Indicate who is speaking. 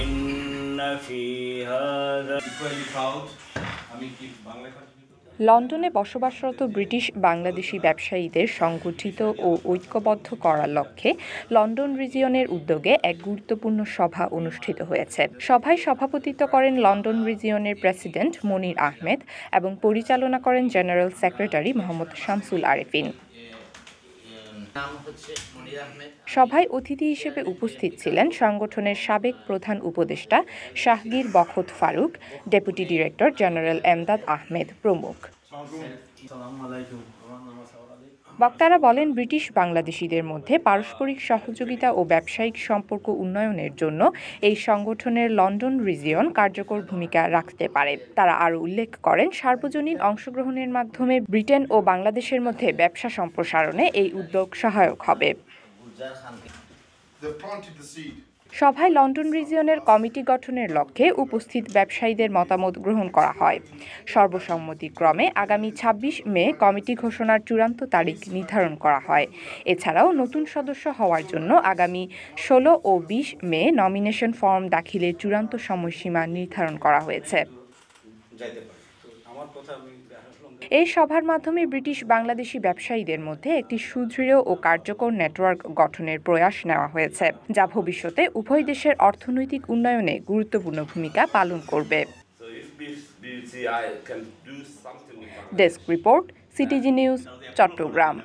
Speaker 1: إن في هذا
Speaker 2: লন্ডনে বসবাসরত ব্রিটিশ বাংলাদেশি ব্যবসায়ীদের সংগঠিত ও ঐক্যবদ্ধ করার লক্ষ্যে লন্ডন রিজিয়নের উদ্যোগে এক গুরুত্বপূর্ণ সভা অনুষ্ঠিত হয়েছে। সভায় সভাপতিত্ব করেন লন্ডন রিজিয়নের প্রেসিডেন্ট মনির আহমেদ এবং পরিচালনা করেন জেনারেল সেক্রেটারি মোহাম্মদ শামসুল আরেফিন। সভায় অতিথি হিসেবে উপস্থিত ছিলেন সংগঠনের সাবেক প্রধান উপদেষ্টা Shahgir Bakht Faruk, deputy director general Emdad Ahmed প্রমুখ। বক্তারা বলেন, ব্রিটিশ বাংলাদেশিদের মধ্যে পারস্পরিক সহযোগিতা ও ব্যবসায়িক সম্পর্ক উন্নয়নের জন্য এই সংগঠনের লন্ডন রিজিয়ন কার্যকর ভূমিকা রাখতে পারে। তারা আরও উল্লেখ করেন, সার্বজনীন অংশগ্রহণের মাধ্যমে ব্রিটেন ও বাংলাদেশের মধ্যে ব্যবসা সম্প্রসারণে এই উদ্যোগ সহায়ক হবে। সভায় লন্ডন রিজিয়নের কমিটি গঠনের লক্ষ্যে উপস্থিত ব্যবসায়ীদের মতামত গ্রহণ করা হয়। সর্বসম্মতিক্রমে আগামী ২৬ মে কমিটি ঘোষণার চূড়ান্ত তারিখ নির্ধারণ করা হয়। এছাড়াও নতুন সদস্য হওয়ার জন্য আগামী ১৬ ও ২০ মে নমিনেশন ফর্ম দাখিলের চূড়ান্ত সময়সীমা নির্ধারণ করা হয়েছে। এই সভার মাধ্যমে ব্রিটিশ বাংলাদেশি ব্যবসায়ীদের মধ্যে একটি সুদৃঢ় ও কার্যকর নেটওয়ার্ক গঠনের প্রয়াস নেওয়া হয়েছে, যা ভবিষ্যতে উভয় দেশের অর্থনৈতিক উন্নয়নে গুরুত্বপূর্ণ ভূমিকা পালন করবে। Desk report, CTG news, Chittagong.